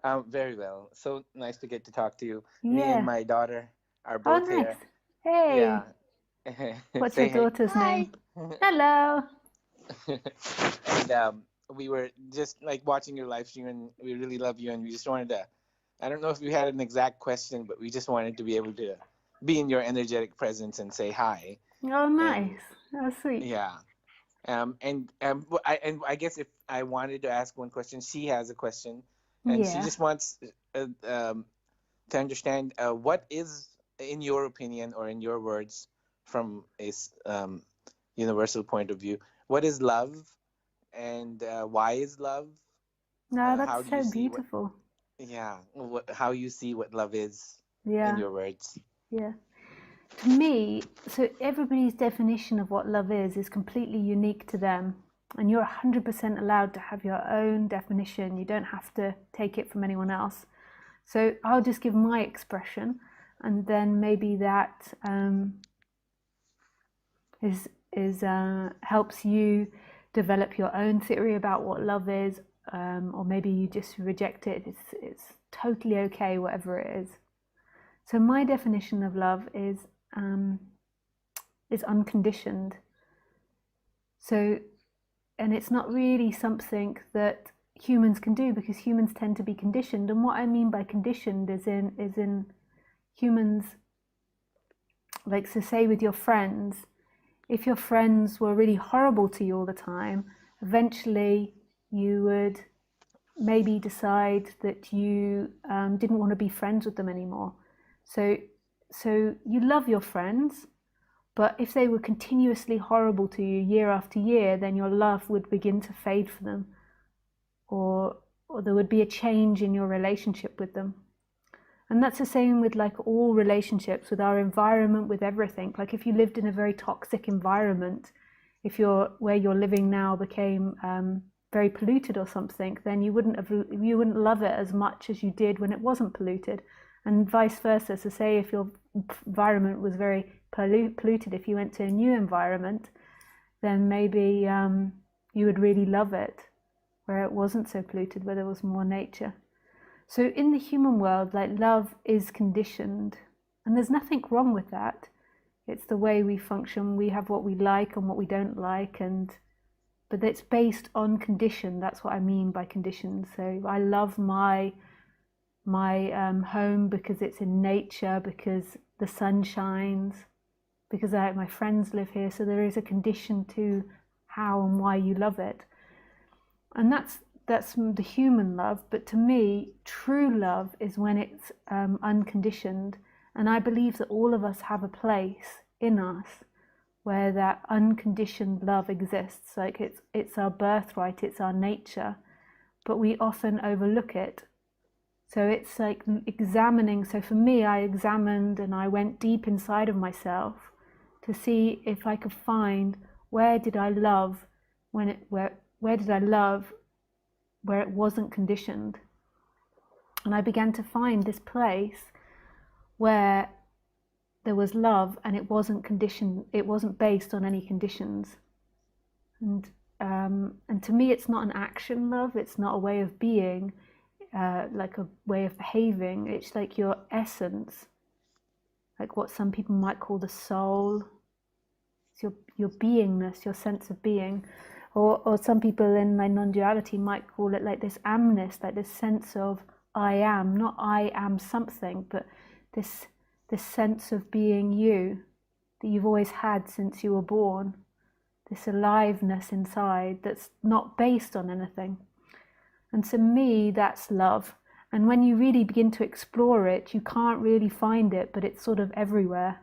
Very well. So nice to get to talk to you. Me and Yeah. my daughter are Oh, both nice. here. Hey, Yeah. what's your Say hey. daughter's name? Hi. Hello. And we were just like watching your live stream, and we really love you. And we just wanted to. I don't know if we had an exact question, but we just wanted to be able to be in your energetic presence and say hi. Oh, And nice. Oh, sweet. yeah. And I guess if I wanted to ask one question, she has a question, and she Yeah. just wants to understand what is, in your opinion or in your words, from a universal point of view, what is love, and why is love? No, that's How do you so see what? beautiful. Yeah, how you see what love is, in Yeah. your words? Yeah. To me, so everybody's definition of what love is completely unique to them. And you're 100% allowed to have your own definition. You don't have to take it from anyone else. So I'll just give my expression, and then maybe that helps you develop your own theory about what love is, or maybe you just reject it. It's totally okay, whatever it is. So my definition of love is unconditioned. So, and it's not really something that humans can do because humans tend to be conditioned. And what I mean by conditioned is in humans, like, so say with your friends, if your friends were really horrible to you all the time, eventually you would maybe decide that you didn't want to be friends with them anymore. So, so you love your friends, but if they were continuously horrible to you year after year, then your love would begin to fade for them, or or there would be a change in your relationship with them. And that's the same with like all relationships, with our environment, with everything. Like if you lived in a very toxic environment, if you're where you're living now became very polluted or something, then you wouldn't love it as much as you did when it wasn't polluted, and vice versa. So say if your environment was very polluted, if you went to a new environment, then maybe you would really love it where it wasn't so polluted, where there was more nature. So in the human world, like, love is conditioned, and there's nothing wrong with that. It's the way we function. We have what we like and what we don't like, and but it's based on condition. That's what I mean by condition. So I love my home because it's in nature, because the sun shines, because my friends live here. So there is a condition to how and why you love it, and that's the human love. But to me, true love is when it's unconditioned, and I believe that all of us have a place in us where that unconditioned love exists. Like it's our birthright, it's our nature, but we often overlook it. So it's like examining. So for me, I examined and I went deep inside of myself to see if I could find where did I love where did I love where it wasn't conditioned. And I began to find this place where there was love and it wasn't conditioned, it wasn't based on any conditions. And to me, it's not an action love, it's not a way of being, like a way of behaving. It's like your essence, like what some people might call the soul. It's your beingness, your sense of being. Or some people in my non-duality might call it like this amness, like this sense of I am, not I am something, but this sense of being you that you've always had since you were born, this aliveness inside that's not based on anything. And to me, that's love. And when you really begin to explore it, you can't really find it, but it's sort of everywhere,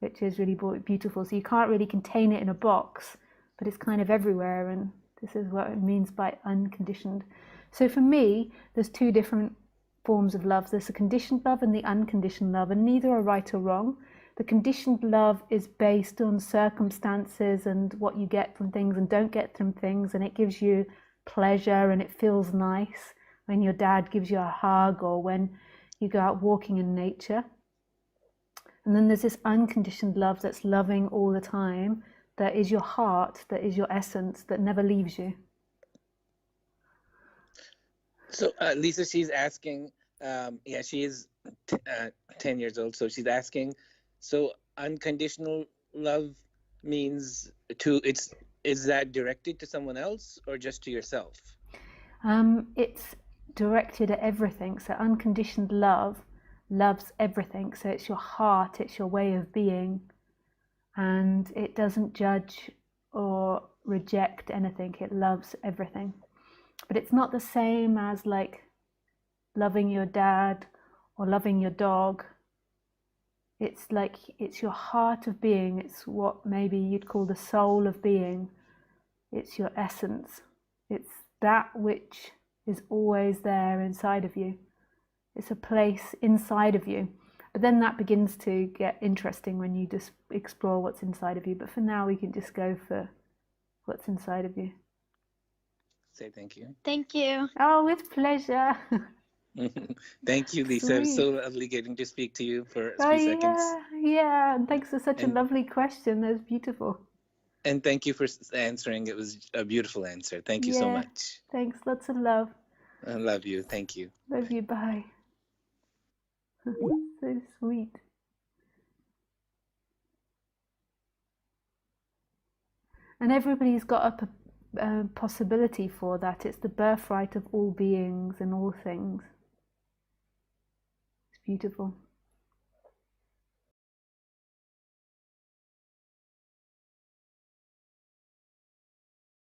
which is really beautiful. So you can't really contain it in a box, but it's kind of everywhere. And this is what it means by unconditioned. So for me, there's two different forms of love. There's the conditioned love and the unconditioned love, and neither are right or wrong. The conditioned love is based on circumstances and what you get from things and don't get from things, and it gives you pleasure and it feels nice when your dad gives you a hug or when you go out walking in nature. And then there's this unconditioned love that's loving all the time, that is your heart, that is your essence, that never leaves you. So, Lisa, she's asking, yeah, she is 10 years old. So she's asking, so unconditional love means to, is that directed to someone else or just to yourself? It's directed at everything. So unconditioned love loves everything. So it's your heart, it's your way of being, and it doesn't judge or reject anything. It loves everything. But it's not the same as like loving your dad or loving your dog. It's like it's your heart of being. It's what maybe you'd call the soul of being. It's your essence. It's that which is always there inside of you. It's a place inside of you. But then that begins to get interesting when you just explore what's inside of you. But for now, we can just go for what's inside of you. Say thank you. Thank you. Oh, with pleasure. Thank you, Lisa. It was Sweet. so lovely getting to speak to you for a Oh, few seconds. yeah. And thanks for such a And lovely question. That was beautiful. and thank you for answering. It was a beautiful answer. Thank you so much. Thanks. Lots of love. I love you. Thank you. Love you. Bye. So sweet. And everybody's got a possibility for that. It's the birthright of all beings and all things. It's beautiful.